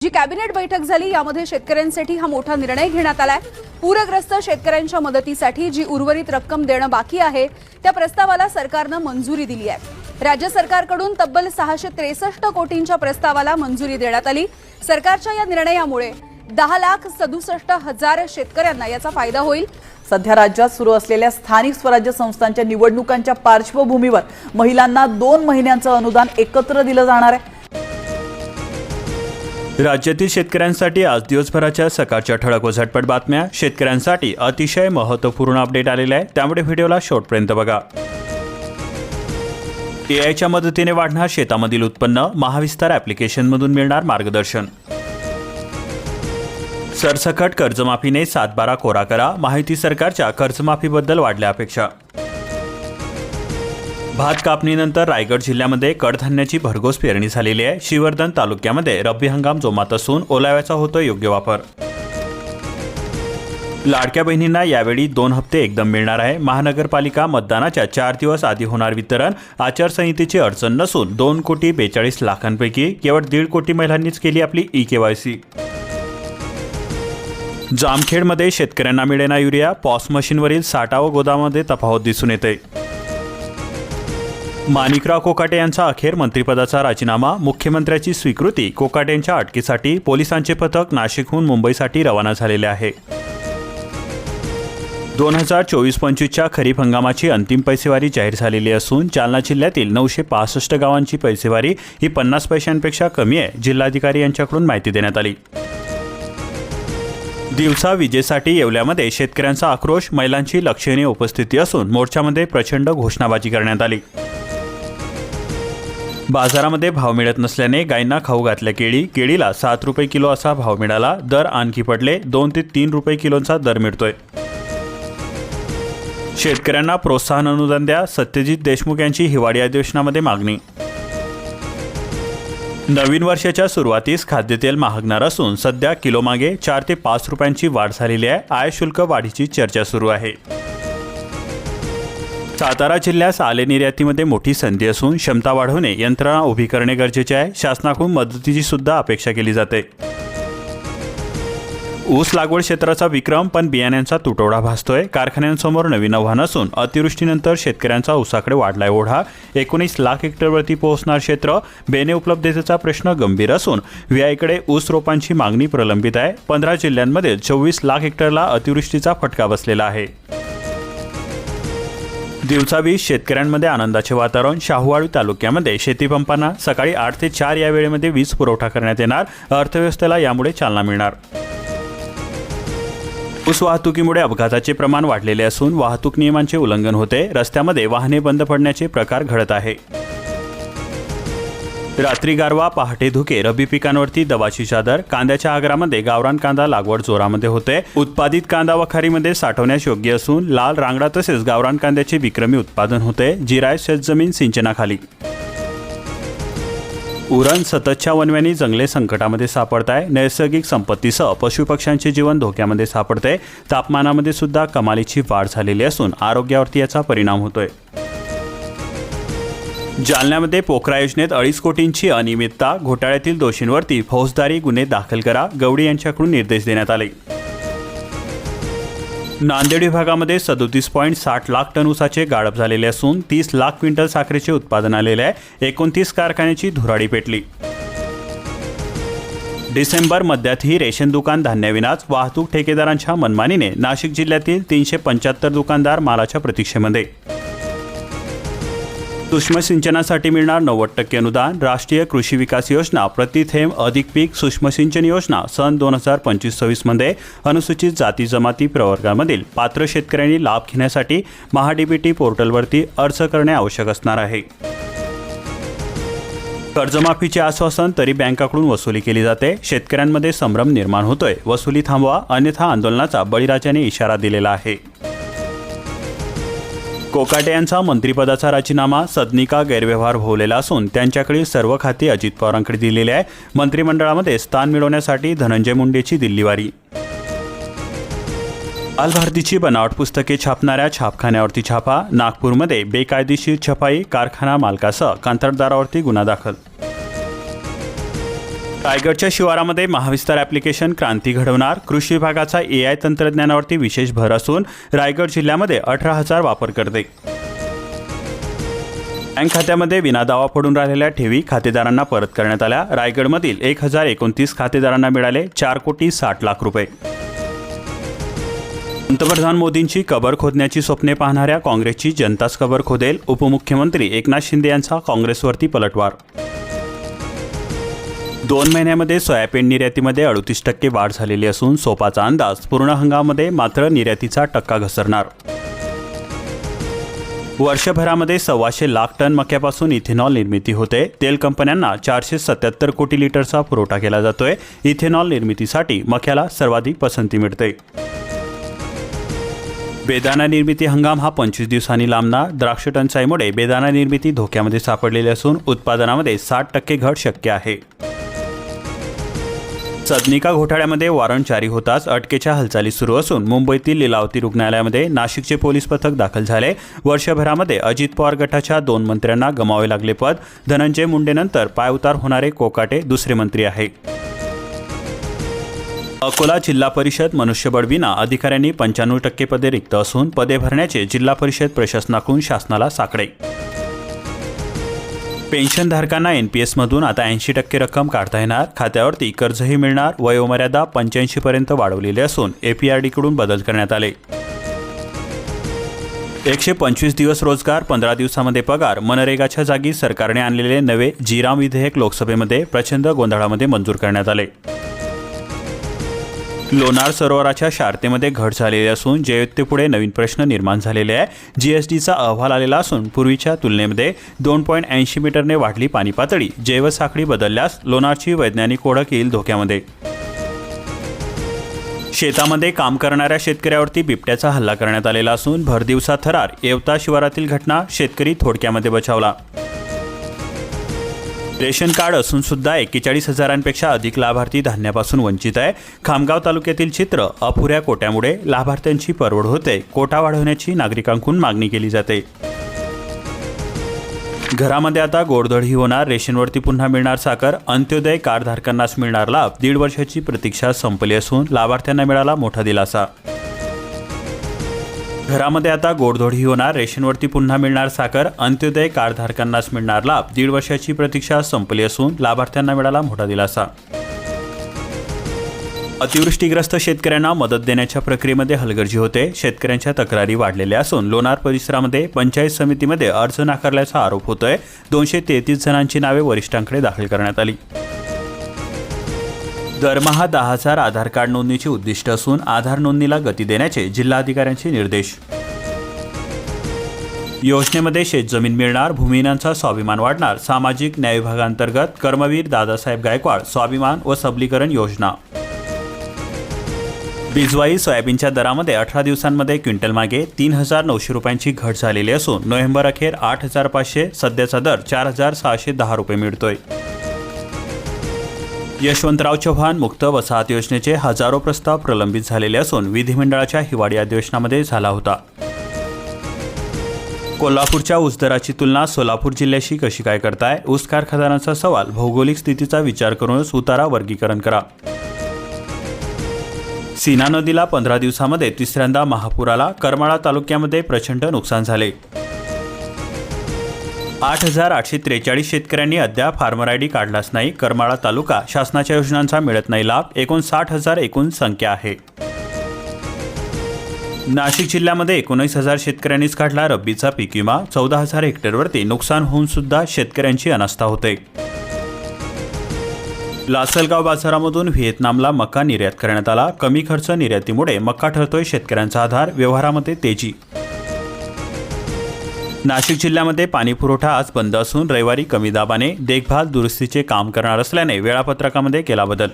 जी cabinet बैठक झाली यामध्ये शेतकऱ्यांसाठी हा मोठा निर्णय घेण्यात आलाय। पूरग्रस्त शेतकऱ्यांच्या मदतीसाठी जी उर्वरित रक्कम देणं बाकी आहे त्या प्रस्तावाला सरकारनं मंजुरी दिली आहे। राज्य सरकारकडून तब्बल 663 कोटींच्या प्रस्तावाला मंजुरी देण्यात आली। सरकारच्या या निर्णयामुळे 10,67,000 शेतकऱ्यांना याचा फायदा होईल। सध्या राज्यात सुरू असलेल्या स्थानिक स्वराज्य संस्थांच्या निवडणुकांच्या पार्श्वभूमीवर महिलांना 2 महिन्यांचं अनुदान एकत्र दिलं जाणार आहे। राज्यातील शेतकऱ्यांसाठी आज दिवसभराच्या सकाळच्या ठळक व झटपट बातम्या। शेतकऱ्यांसाठी अतिशय महत्त्वपूर्ण अपडेट आलेला आहे, त्यामुळे व्हिडिओला शेवटपर्यंत बघा। एआयच्या मदतीने वाढणार शेतामधील उत्पन्न, महाविस्तार ॲप्लिकेशनमधून मिळणार मार्गदर्शन। सरसकट कर्जमाफीने 7/12 कोरा करा, माहिती सरकारच्या कर्जमाफीबद्दल वाढल्या अपेक्षा। भात कापणीनंतर रायगड जिल्ह्यामध्ये कडधान्याची भरघोस पेरणी झालेली आहे। श्रीवर्धन तालुक्यामध्ये रब्बी हंगाम जोमात असून ओलाव्याचा होतो योग्य वापर। लाडक्या बहिणींना यावेळी 2 हप्ते एकदम मिळणार आहे। महानगरपालिका मतदानाच्या 4 दिवस आधी होणार वितरण। आचारसंहितेची अडचण नसून 2,42,00,000 केवळ 1.5 कोटी महिलांनीच केली आपली ई-केवायसी। जामखेडमध्ये शेतकऱ्यांना मिळेना युरिया, पॉस मशीनवरील साठा व गोदामामध्ये तफावत दिसून येते। माणिकराव कोकाटे यांचा अखेर मंत्रिपदाचा राजीनामा, मुख्यमंत्र्याची स्वीकृती। कोकाटे यांच्या अटकेसाठी पोलिसांचे पथक नाशिकहून मुंबईसाठी रवाना झालेले आहे। 2024-25च्या खरीप हंगामाची अंतिम पैसेवारी जाहीर झालेली असून जालना जिल्ह्यातील 965 गावांची पैसेवारी ही 50 पैशांपेक्षा कमी आहे, जिल्हाधिकारी यांच्याकडून माहिती देण्यात आली। दिवसा विजेसाठी येवल्यामध्ये शेतकऱ्यांचा आक्रोश, महिलांची लक्षणीय उपस्थिती असून मोर्चामध्ये प्रचंड घोषणाबाजी करण्यात आली। बाजारामध्ये भाव मिळत नसल्याने गायींना खाऊ घातल्या केळीला 7 रुपये किलो असा भाव मिळाला। दर आणखी पडले, 2 ते 3 रुपये किलोचा दर मिळतोय। शेतकऱ्यांना प्रोत्साहन अनुदान द्या, सत्यजित देशमुख यांची हिवाळी अधिवेशनामध्ये मागणी। नवीन वर्षाच्या सुरुवातीस खाद्यतेल महागणार असून सध्या किलोमागे 4 ते 5 रुपयांची वाढ झालेली आहे। आयात शुल्क वाढीची चर्चा सुरू आहे। सातारा जिल्ह्यास आले निर्यातीमध्ये मोठी संधी असून क्षमता वाढवणे, यंत्रणा उभी करणे गरजेचे आहे। शासनाकडून मदतीची सुद्धा अपेक्षा केली जाते। ऊस लागवड क्षेत्राचा विक्रम, पण बियाण्यांचा तुटवडा भासतोय। कारखान्यांसमोर नवीन आव्हान असून अतिवृष्टीनंतर शेतकऱ्यांचा ऊसाकडे वाढलाय ओढा। 19 लाख हेक्टरवरती पोहोचणार क्षेत्र। बेने उपलब्धतेचा प्रश्न गंभीर असून व्यायकडे ऊस रोपांची मागणी प्रलंबित आहे। 15 जिल्ह्यांमध्ये 24 लाख हेक्टरला अतिवृष्टीचा फटका बसलेला आहे। दिवसावीस शेतकऱ्यांमध्ये आनंदाचे वातावरण। शाहूवाडी तालुक्यामध्ये शेतीपंपांना सकाळी 8 ते 4 या वेळेमध्ये वीज पुरवठा करण्यात येणार। अर्थव्यवस्थेला यामुळे चालना मिळणार। ऊस वाहतुकीमुळे अपघाताचे प्रमाण वाढलेले असून वाहतूक नियमांचे उल्लंघन होते। रस्त्यामध्ये वाहने बंद पडण्याचे प्रकार घडत आहे। रात्री गारवा, पहाटे धुके, रब्बी पिकांवरती दबाची चादर। कांद्याच्या आगारामध्ये गावरान कांदा लागवड जोरामध्ये होते। उत्पादित कांदा वखारीमध्ये साठवण्यास योग्य असून लाल, रांगडा तसेच गावरान कांद्याचे विक्रमी उत्पादन होते। जिरायत शेतजमीन सिंचनाखाली। उरण सततच्या वणव्यांनी जंगले संकटामध्ये सापडत आहे। नैसर्गिक संपत्तीसह पशुपक्ष्यांचे जीवन धोक्यामध्ये सापडते। तापमानामध्ये सुद्धा कमालीची वाढ झालेली असून आरोग्यावरती याचा परिणाम होतोय। जालन्यामध्ये पोखरा योजनेत 2.5 कोटींची अनियमितता, घोटाळ्यातील दोषींवरती फौजदारी गुन्हे दाखल करा, गवडी यांच्याकडून निर्देश देण्यात आले। नांदेड विभागामध्ये 37.60 लाख टन ऊसाचे गाळप झालेले असून 30 लाख क्विंटल साखरेचे उत्पादन आलेले आहे। 29 कारखान्याची धुराडी पेटली। डिसेंबर मध्यातही रेशन दुकान धान्याविनाच, वाहतूक ठेकेदारांच्या मनमानीने नाशिक जिल्ह्यातील 375 दुकानदार मालाच्या प्रतीक्षेमध्ये। सूक्ष्म सिंचनासाठी मिळणार 90% अनुदान। राष्ट्रीय कृषी विकास योजना प्रति थेंब अधिक पीक सूक्ष्म सिंचन योजना सन 2025-26 मध्ये अनुसूचित जाती जमाती प्रवर्गामधील पात्र शेतकऱ्यांनी लाभ घेण्यासाठी महाडीबीटी पोर्टलवरती अर्ज करणे आवश्यक असणार आहे। कर्जमाफीचे आश्वासन तरी बँकाकडून वसुली केली जाते। शेतकऱ्यांमध्ये संभ्रम निर्माण होतोय। वसुली थांबवा, अन्यथा आंदोलनाचा बळीराजाने इशारा दिलेला आहे। कोकाटे यांचा मंत्रिपदाचा राजीनामा, सदनिका गैरव्यवहार भोवलेला असून त्यांच्याकडील सर्व खाती अजित पवारांकडे दिलेली आहे। मंत्रिमंडळामध्ये स्थान मिळवण्यासाठी धनंजय मुंडेची दिल्लीवारी। लाल भारतीची बनावट पुस्तके छापणाऱ्या छापखान्यावरती छापा। नागपूरमध्ये बेकायदेशीर छपाई, कारखाना मालकासह कंत्राटदारावरती गुन्हा दाखल। रायगडच्या शिवारामध्ये महाविस्तार ॲप्लिकेशन क्रांती घडवणार. कृषी विभागाचा AI तंत्रज्ञानावरती विशेष भर असून रायगड जिल्ह्यामध्ये 18,000 वापरकर्ते. बँक खात्यामध्ये विनादावा पडून राहिलेल्या ठेवी खातेदारांना परत करण्यात आल्या. रायगडमधील 1,029 खातेदारांना मिळाले 4,60,00,000 रुपये. पंतप्रधान मोदींची कबर खोदण्याची स्वप्ने पाहणाऱ्या काँग्रेसची जनताच कबर खोदेल. उपमुख्यमंत्री एकनाथ शिंदे यांचा काँग्रेसवरती पलटवार. 2 महिन्यामध्ये सोयाबीन निर्यातीमध्ये 38% वाढ झालेली असून सोपाचा अंदाज पूर्ण हंगामामध्ये मात्र निर्यातीचा टक्का घसरणार. वर्षभरामध्ये 1,200 लाख टन मक्यापासून इथेनॉल निर्मिती होते. तेल कंपन्यांना 477 कोटी लिटरचा पुरवठा केला जातोय. इथेनॉल निर्मितीसाठी मक्याला सर्वाधिक पसंती मिळते. बेदाणा निर्मिती हंगाम हा 25 दिवसांनी लांबणार. द्राक्ष टंचाईमुळे बेदाणा निर्मिती धोक्यामध्ये सापडलेली असून उत्पादनामध्ये 60% घट शक्य आहे. सदनिका घोटाळ्यामध्ये वॉरंट जारी होताच अटकेच्या हालचाली सुरू असून मुंबईतील लीलावती रुग्णालयामध्ये नाशिकचे पोलीस पथक दाखल झाले. वर्षभरामध्ये अजित पवार गटाच्या 2 मंत्र्यांना गमावे लागले पद. धनंजय मुंडेनंतर पायउतार होणारे कोकाटे दुसरे मंत्री आहे. अकोला जिल्हा परिषद मनुष्यबळ विना अधिकाऱ्यांनी 95% पदे रिक्त असून पदे भरण्याचे जिल्हा परिषद प्रशासनाकडून शासनाला साकडे. पेन्शनधारकांना NPSमधून आता 80% रक्कम काढता येणार. खात्यावरती कर्जही मिळणार. वयोमर्यादा 85 पर्यंत वाढवलेली असून APRDकडून बदल करण्यात आले. 125 दिवस रोजगार 15 दिवसामध्ये पगार. मनरेगाच्या जागी सरकारने आणलेले नवे जी-राम विधेयक लोकसभेमध्ये प्रचंड गोंधळामध्ये मंजूर करण्यात आले. लोणार सरोवराच्या शारतेमध्ये घट झालेली असून जयोत्येपुढे नवीन प्रश्न निर्माण झालेले आहे. GSDचा अहवाल आलेला असून पूर्वीच्या तुलनेमध्ये 2.80 मीटरने वाढली पाणी पातळी. जैवसाखळी बदलल्यास लोणारची वैज्ञानिक ओळख येईल धोक्यामध्ये. शेतामध्ये काम करणाऱ्या शेतकऱ्यावरती बिबट्याचा हल्ला करण्यात आलेला असून भरदिवसा थरार. येवता शिवारातील घटना. शेतकरी थोडक्यामध्ये बचावला. रेशन कार्ड असून सुद्धा 41,000पेक्षा अधिक लाभार्थी धान्यापासून वंचित आहे. खामगाव तालुक्यातील चित्र. अपुऱ्या कोट्यामुळे लाभार्थ्यांची परवड होते. कोटा वाढवण्याची नागरिकांकडून मागणी केली जाते. घरामध्ये आता गोडधोडही होणार. रेशनवरती पुन्हा मिळणार साखर. अंत्योदय कार्डधारकांनाच मिळणार लाभ. 1.5 वर्षाची प्रतीक्षा संपली असून लाभार्थ्यांना मिळाला मोठा दिलासा. घरामध्ये आता गोडधोडही होणार. रेशनवरती पुन्हा मिळणार साखर. अंत्योदय कार्डधारकांनाच मिळणार लाभ. 1.5 वर्षाची प्रतीक्षा संपली असून लाभार्थ्यांना मिळाला मोठा दिलासा. अतिवृष्टीग्रस्त शेतकऱ्यांना मदत देण्याच्या प्रक्रियेमध्ये हलगर्जी होते. शेतकऱ्यांच्या तक्रारी वाढलेल्या असून लोणार परिसरामध्ये पंचायत समितीमध्ये अर्ज नाकारल्याचा आरोप होतोय. 233 जणांची नावे वरिष्ठांकडे दाखल करण्यात आली. दरमहा 10,000 आधार कार्ड नोंदणीचे उद्दिष्ट असून आधार नोंदणीला गती देण्याचे जिल्हाधिकाऱ्यांचे निर्देश. योजनेमध्ये शेतजमीन मिळणार. भूमिहीनांचा स्वाभिमान वाढणार. सामाजिक न्याय विभागांतर्गत कर्मवीर दादासाहेब गायकवाड स्वाभिमान व सबलीकरण योजना. बिजवाई सोयाबीनच्या दरामध्ये 18 दिवसांमध्ये क्विंटल मागे 3,900 रुपयांची घट झालेली असून नोव्हेंबर अखेर 8,500. सध्याचा दर 4,610 रुपये मिळतोय. यशवंतराव चव्हाण मुक्त वसाहत योजनेचे हजारो प्रस्ताव प्रलंबित झालेले असून विधिमंडळाच्या हिवाळी अधिवेशनामध्ये झाला होता. कोल्हापूरच्या ऊस दराची तुलना सोलापूर जिल्ह्याशी कशी काय करताय? ऊस कारखानदारांचा सवाल. भौगोलिक स्थितीचा विचार करूनच उतारा वर्गीकरण करा. सीना नदीला 15 दिवसामध्ये 3ऱ्यांदा महापूर आला. करमाळा तालुक्यामध्ये प्रचंड नुकसान झाले. 8,843 शेतकऱ्यांनी अद्याप फार्मर ID काढलाच नाही. करमाळा तालुका. शासनाच्या योजनांचा मिळत नाही लाभ. 59,000 एकूण संख्या आहे. नाशिक जिल्ह्यामध्ये 19,000 शेतकऱ्यांनीच काढला रब्बीचा पीक विमा. 14,000 हेक्टरवरती नुकसान होऊन सुद्धा शेतकऱ्यांची अनास्था होते. लासलगाव बाजारामधून व्हिएतनामला मका निर्यात करण्यात आला. कमी खर्च निर्यातीमुळे मका ठरतोय शेतकऱ्यांचा आधार. व्यवहारामध्ये तेजी. नाशिक जिल्ह्यामध्ये पाणीपुरवठा आज बंद असून रविवारी कमी दाबाने देखभाल दुरुस्तीचे काम करणार असल्याने वेळापत्रकामध्ये केला बदल.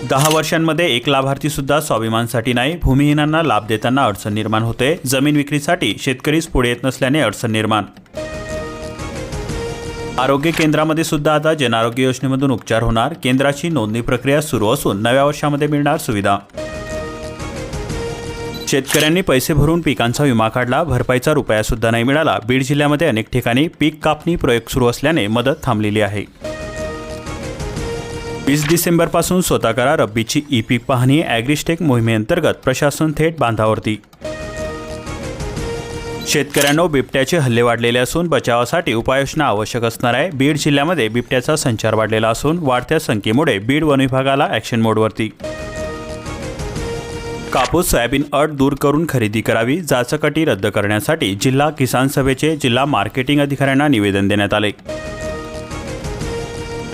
10 वर्षांमध्ये एक लाभार्थी सुद्धा स्वाभिमानसाठी नाही. भूमिहीनांना लाभ देताना अडचण निर्माण होते. जमीन विक्रीसाठी शेतकरीच पुढे येत नसल्याने अडचण निर्माण. आरोग्य केंद्रामध्ये सुद्धा आता जनआरोग्य योजनेमधून उपचार होणार. केंद्राची नोंदणी प्रक्रिया सुरू असून नव्या वर्षामध्ये मिळणार सुविधा. शेतकऱ्यांनी पैसे भरून पिकांचा विमा काढला. भरपाईचा रुपया सुद्धा नाही मिळाला. बीड जिल्ह्यामध्ये अनेक ठिकाणी पीक कापणी प्रयोग सुरू असल्याने मदत थांबलेली आहे. 20 डिसेंबरपासून स्वतः करा रब्बीची ई पीक पाहणी ॲग्रिस्टेक मोहिमेअंतर्गत प्रशासन थेट बांधावरती. शेतकऱ्यांनो, बिबट्याचे हल्ले वाढलेले असून बचावासाठी उपाययोजना आवश्यक असणार आहे. बीड जिल्ह्यामध्ये बिबट्याचा संचार वाढलेला असून वाढत्या संख्येमुळे बीड वन विभागाला ॲक्शन मोडवरती. कापूस सोयाबीन अट दूर करून खरेदी करावी. जाचकटी रद्द करण्यासाठी जिल्हा किसान सभेचे जिल्हा मार्केटिंग अधिकाऱ्यांना निवेदन देण्यात आले.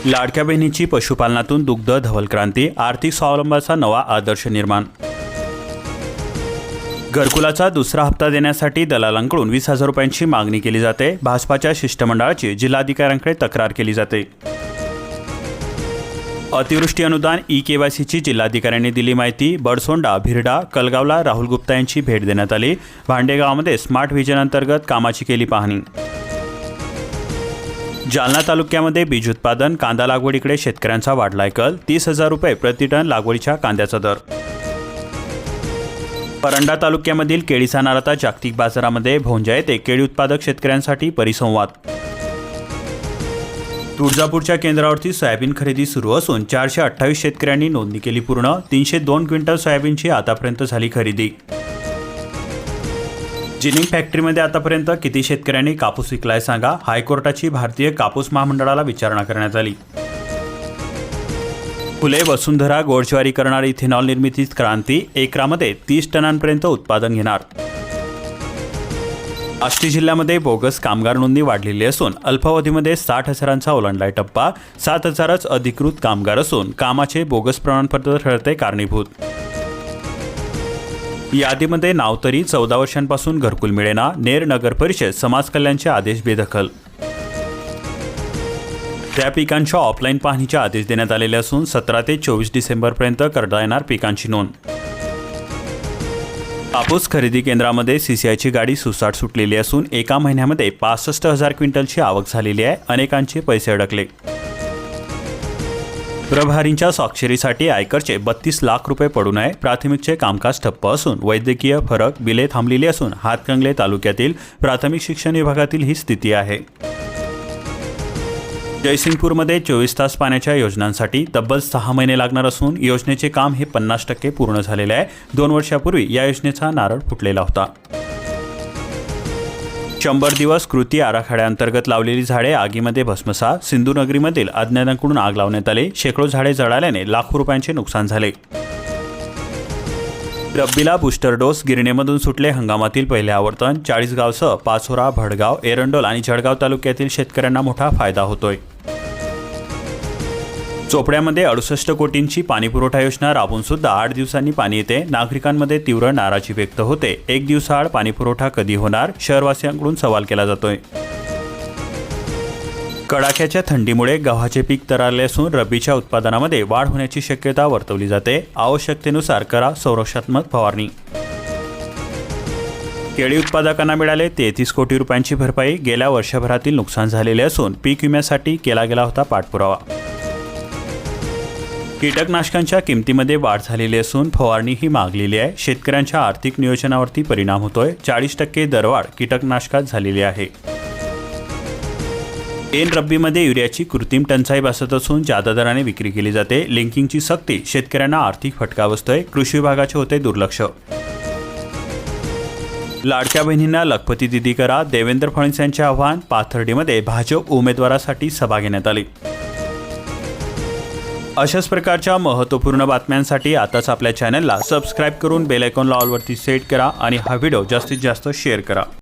लाडक्या बहिणीची पशुपालनातून दुग्ध धवल क्रांती, आर्थिक स्वावलंबनाचा नवा आदर्श निर्माण. घरकुलाचा दुसरा हप्ता देण्यासाठी दलालांकडून 20,000 रुपयांची मागणी केली जाते. भाजपाच्या शिष्टमंडळाची जिल्हाधिकाऱ्यांकडे तक्रार केली जाते. अतिवृष्टी अनुदान ई-केवायसीची जिल्हाधिकाऱ्यांनी दिली माहिती. बडसोंडा, भिरडा, कलगावला राहुल गुप्ता यांची भेट देण्यात आली. भांडेगावमध्ये स्मार्ट व्हिजन अंतर्गत कामाची केली पाहणी. जालना तालुक्यामध्ये बीज उत्पादन कांदा लागवडीकडे शेतकऱ्यांचा वाढलाय कल. 30,000 रुपये प्रतिटन लागवडीच्या कांद्याचा दर. परंडा तालुक्यामधील केळीचा नारळता जागतिक बाजारामध्ये भोंजा येथे केळी उत्पादक शेतकऱ्यांसाठी परिसंवाद. तुळजापूरच्या केंद्रावरती सोयाबीन खरेदी सुरू असून 428 शेतकऱ्यांनी नोंदणी केली पूर्ण. 302 क्विंटल सोयाबीनची आतापर्यंत झाली खरेदी. जिनिंग फॅक्टरीमध्ये आतापर्यंत किती शेतकऱ्यांनी कापूस विकलाय सांगा. हायकोर्टाची भारतीय कापूस महामंडळाला विचारणा करण्यात आली. फुले वसुंधरा गोड ज्वारी करणारी इथेनॉल निर्मितीत क्रांती. एकरामध्ये 30 टनांपर्यंत उत्पादन घेणार. आष्टी जिल्ह्यामध्ये बोगस कामगार नोंदणी वाढलेली असून अल्पावधीमध्ये 60,000चा ओलांडलाय टप्पा. 7,000च अधिकृत कामगार असून कामाचे बोगस प्रमाणपत्र ठरते कारणीभूत. यादीमध्ये नाव तरी 14 वर्षांपासून घरकुल मिळेना. नेर नगर परिषद समाज कल्याणचे आदेश बेदखल. त्या पिकांच्या ऑफलाईन पाहणीचे आदेश देण्यात आलेले असून 17 ते 24 डिसेंबरपर्यंत करता येणार पिकांची नोंद. कापूस खरेदी केंद्रामध्ये सीसीआयची गाडी सुसाट सुटलेली असून एका महिन्यामध्ये 65,000 क्विंटलची आवक झालेली आहे. अनेकांचे पैसे अडकले. प्रभारींच्या स्वाक्षरीसाठी आयकरचे 32 लाख रुपये पडू नये. प्राथमिकचे कामकाज ठप्प असून वैद्यकीय फरक बिले थांबलेली असून हातकंगले तालुक्यातील प्राथमिक शिक्षण विभागातील ही स्थिती आहे. जयसिंगपूरमध्ये 24 तास पाण्याच्या योजनांसाठी तब्बल 6 महिने लागणार असून योजनेचे काम हे 50% पूर्ण झालेले आहे. 2 वर्षापूर्वी या योजनेचा नारळ फुटलेला होता. 100 दिवस कृती आराखड्याअंतर्गत लावलेली झाडे आगीमध्ये भस्मसात. सिंधुनगरीमधील अज्ञातांकडून आग लावण्यात आली. शेकडो झाडे जळाल्याने लाखो रुपयांचे नुकसान झाले. रब्बीला बूस्टर डोस. गिरणेमधून सुटले हंगामातील पहिले आवर्तन. 40 गावसह पाचोरा, भडगाव, एरंडोल आणि जळगाव तालुक्यातील शेतकऱ्यांना मोठा फायदा होतोय. चोपड्यामध्ये 68 कोटींची पाणीपुरवठा योजना राबवून सुद्धा 8 दिवसांनी पाणी येते. नागरिकांमध्ये तीव्र नाराजी व्यक्त होते. 1 दिवसाआड पाणीपुरवठा कधी होणार, शहरवासियांकडून सवाल केला जातोय. कडाक्याच्या थंडीमुळे गव्हाचे पीक तरारले असून रब्बीच्या उत्पादनामध्ये वाढ होण्याची शक्यता वर्तवली जाते. आवश्यकतेनुसार करा संरक्षणात्मक फवारणी. केळी उत्पादकांना मिळाले 33 कोटी रुपयांची भरपाई. गेल्या वर्षभरातील नुकसान झालेले असून पीक विम्यासाठी केला गेला होता पाठपुरावा. कीटकनाशकांच्या किमतीमध्ये वाढ झालेली असून फवारणीही मागलेली आहे. शेतकऱ्यांच्या आर्थिक नियोजनावरती परिणाम होतोय. 40% दरवाढ कीटकनाशकात झालेली आहे. ऐन रब्बीमध्ये युरियाची कृत्रिम टंचाई भासत असून जादा दराने विक्री केली जाते. लिंकिंगची सक्ती. शेतकऱ्यांना आर्थिक फटका बसतोय. कृषी विभागाचे होते दुर्लक्ष. लाडक्या बहिणींना लखपती दिदी करा. देवेंद्र फडणवीस यांचे आव्हान. पाथर्डीमध्ये भाजप उमेदवारासाठी सभा घेण्यात आली. अशाच प्रकारच्या महत्त्वपूर्ण बातम्यांसाठी आताच आपल्या चॅनलला सबस्क्राईब करून बेल आयकॉनला ऑलवरती सेट करा आणि हा व्हिडिओ जास्तीत जास्त शेअर करा.